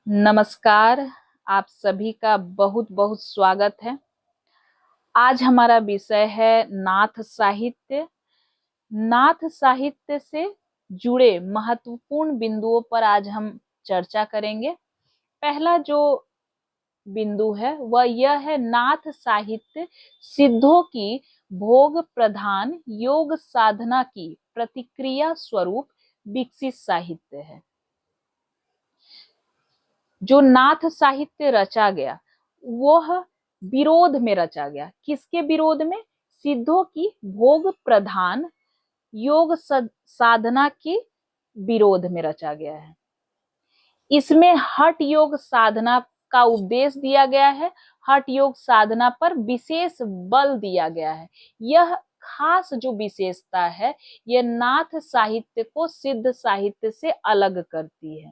नमस्कार। आप सभी का बहुत बहुत स्वागत है। आज हमारा विषय है नाथ साहित्य। नाथ साहित्य से जुड़े महत्वपूर्ण बिंदुओं पर आज हम चर्चा करेंगे। पहला जो बिंदु है वह यह है, नाथ साहित्य सिद्धों की भोग प्रधान योग साधना की प्रतिक्रिया स्वरूप विकसित साहित्य है। जो नाथ साहित्य रचा गया वह विरोध में रचा गया। किसके विरोध में? सिद्धों की भोग प्रधान योग साधना के विरोध में रचा गया है। इसमें हठ योग साधना का उपदेश दिया गया है। हठ योग साधना पर विशेष बल दिया गया है। यह खास जो विशेषता है यह नाथ साहित्य को सिद्ध साहित्य से अलग करती है।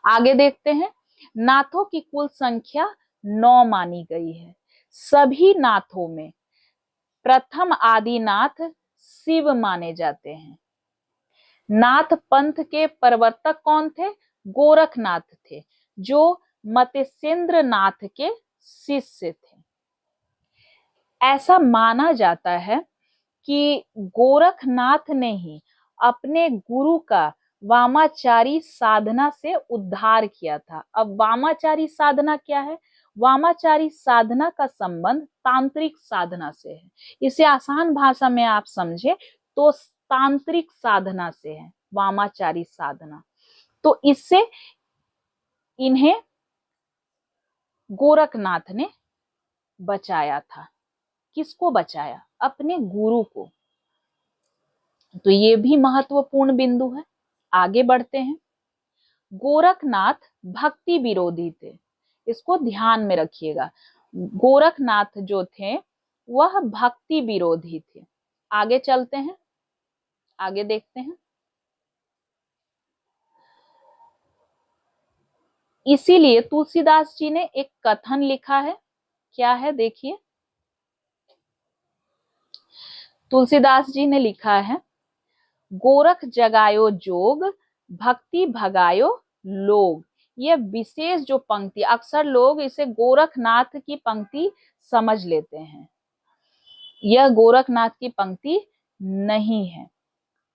आगे देखते हैं। नाथों की कुल संख्या 9 मानी गई है। सभी नाथों में प्रथम आदिनाथ शिव माने जाते हैं। नाथ पंथ के प्रवर्तक कौन थे? गोरखनाथ थे, जो मत्स्येंद्र नाथ के शिष्य थे। ऐसा माना जाता है कि गोरखनाथ ने ही अपने गुरु का वामाचारी साधना से उद्धार किया था। अब वामाचारी साधना क्या है? वामाचारी साधना का संबंध तांत्रिक साधना से है। इसे आसान भाषा में आप समझे तो तांत्रिक साधना से है वामाचारी साधना। तो इससे इन्हें गोरखनाथ ने बचाया था। किसको बचाया? अपने गुरु को। तो ये भी महत्वपूर्ण बिंदु है। आगे बढ़ते हैं। गोरखनाथ भक्ति विरोधी थे। इसको ध्यान में रखिएगा। गोरखनाथ जो थे वह भक्ति विरोधी थे। आगे चलते हैं, आगे देखते हैं। इसीलिए तुलसीदास जी ने एक कथन लिखा है। क्या है? देखिए, तुलसीदास जी ने लिखा है, गोरख जगायो जोग भक्ति भगायो लोग। यह विशेष जो पंक्ति, अक्सर लोग इसे गोरखनाथ की पंक्ति समझ लेते हैं। यह गोरखनाथ की पंक्ति नहीं है।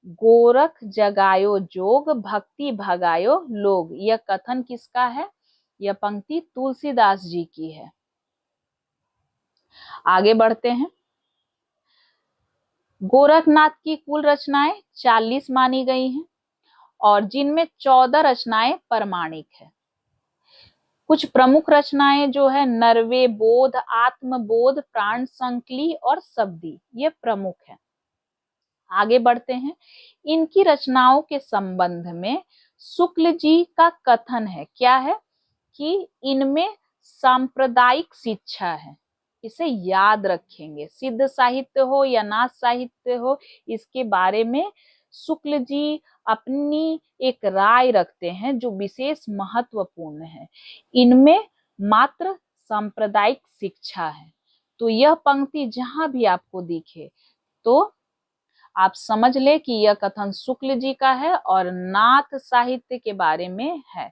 गोरख जगायो जोग भक्ति भगायो लोग, यह कथन किसका है? यह पंक्ति तुलसीदास जी की है। आगे बढ़ते हैं। गोरखनाथ की कुल रचनाएं 40 मानी गई हैं और जिनमें 14 रचनाएं प्रमाणिक है। कुछ प्रमुख रचनाएं जो है नरवे बोध, आत्मबोध, प्राण संकली और शब्दी, ये प्रमुख है। आगे बढ़ते हैं। इनकी रचनाओं के संबंध में शुक्ल जी का कथन है। क्या है? कि इनमें सांप्रदायिक शिक्षा है। इसे याद रखेंगे। सिद्ध साहित्य हो या नाथ साहित्य हो, इसके बारे में शुक्ल जी अपनी एक राय रखते हैं जो विशेष महत्वपूर्ण है। इनमें मात्र सांप्रदायिक शिक्षा है। तो यह पंक्ति जहां भी आपको दिखे तो आप समझ ले कि यह कथन शुक्ल जी का है और नाथ साहित्य के बारे में है।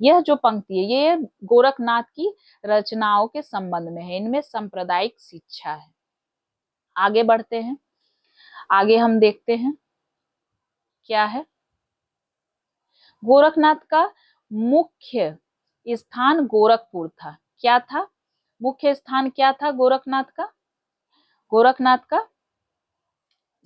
यह जो पंक्ति है ये गोरखनाथ की रचनाओं के संबंध में है। इनमें सांप्रदायिक शिक्षा है। आगे बढ़ते हैं। आगे हम देखते हैं क्या है। गोरखनाथ का मुख्य स्थान गोरखपुर था। क्या था? मुख्य स्थान क्या था गोरखनाथ का? गोरखनाथ का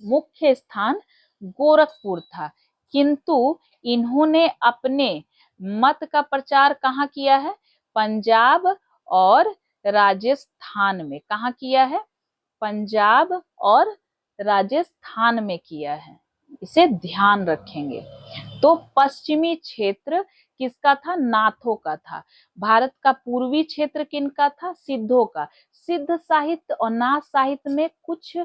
मुख्य स्थान गोरखपुर था, किंतु इन्होंने अपने मत का प्रचार कहाँ किया है? पंजाब और राजस्थान में। कहाँ किया है? पंजाब और राजस्थान में किया है। इसे ध्यान रखेंगे। तो पश्चिमी क्षेत्र किसका था? नाथों का था। भारत का पूर्वी क्षेत्र किनका था? सिद्धों का। सिद्ध साहित्य और नाथ साहित्य में कुछ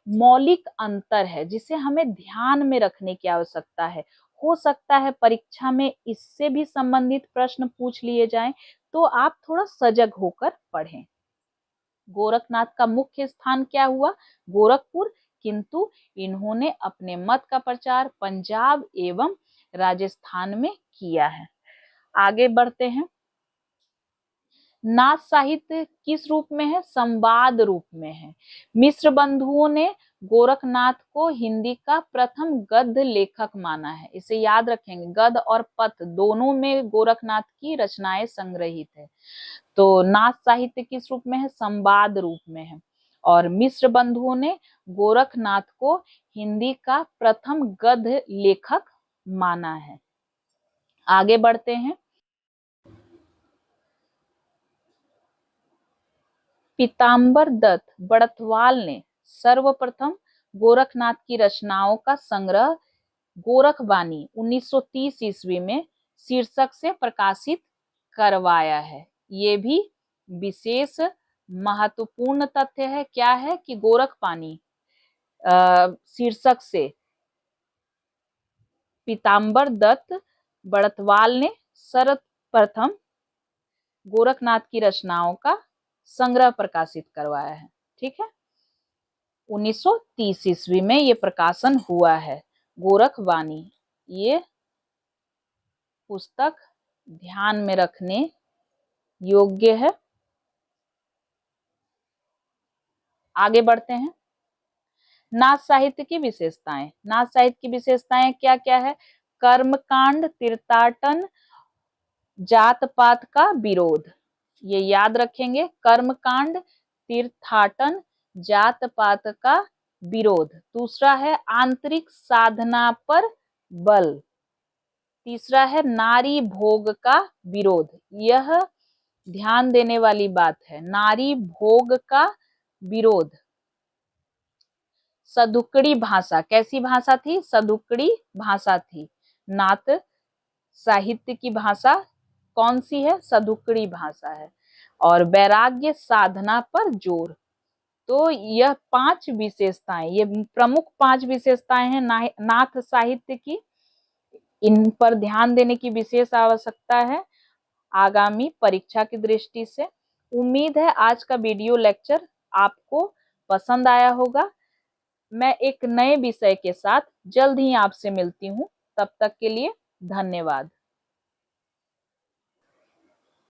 मौलिक अंतर है जिसे हमें ध्यान में रखने की आवश्यकता है। हो सकता है परीक्षा में इससे भी संबंधित प्रश्न पूछ लिए जाएं, तो आप थोड़ा सजग होकर पढ़ें। गोरखनाथ का मुख्य स्थान क्या हुआ? गोरखपुर, किंतु इन्होंने अपने मत का प्रचार पंजाब एवं राजस्थान में किया है। आगे बढ़ते हैं। नाथ साहित्य किस रूप में है? संवाद रूप में है। मिश्र बंधुओं ने गोरखनाथ को हिंदी का प्रथम गद्य लेखक माना है। इसे याद रखेंगे, गद्य और पद्य दोनों में गोरखनाथ की रचनाएं संग्रहित है। तो नाथ साहित्य किस रूप में है? संवाद रूप में है। और मिश्र बंधुओं ने गोरखनाथ को हिंदी का प्रथम गद्य लेखक माना है। आगे बढ़ते हैं। पीताम्बर दत्त बड़थवाल ने सर्वप्रथम गोरखनाथ की रचनाओं का संग्रह गोरखवाणी 1930 ईस्वी में शीर्षक से प्रकाशित करवाया है। ये भी विशेष महत्वपूर्ण तथ्य है। क्या है कि गोरखवाणी शीर्षक से पीताम्बर दत्त बड़थवाल ने सर्वप्रथम गोरखनाथ की रचनाओं का संग्रह प्रकाशित करवाया है। ठीक है, 1930 ईस्वी में ये प्रकाशन हुआ है गोरखवाणी। ये पुस्तक ध्यान में रखने योग्य है। आगे बढ़ते हैं। नाथ साहित्य की विशेषताएं। नाथ साहित्य की विशेषताएं क्या क्या है? कर्मकांड, तीर्थाटन, जात पात का विरोध, ये याद रखेंगे। कर्मकांड, तीर्थाटन, जात पात का विरोध। दूसरा है आंतरिक साधना पर बल। तीसरा है नारी भोग का विरोध। यह ध्यान देने वाली बात है, नारी भोग का विरोध। सदुकड़ी भाषा, कैसी भाषा थी? सदुकड़ी भाषा थी। नाथ साहित्य की भाषा कौन सी है? सदुकड़ी भाषा है। और वैराग्य साधना पर जोर। तो यह 5 विशेषताएं, ये प्रमुख 5 विशेषताएं हैं नाथ साहित्य की। इन पर ध्यान देने की विशेष आवश्यकता है आगामी परीक्षा की दृष्टि से। उम्मीद है आज का वीडियो लेक्चर आपको पसंद आया होगा। मैं एक नए विषय के साथ जल्द ही आपसे मिलती हूँ। तब तक के लिए धन्यवाद।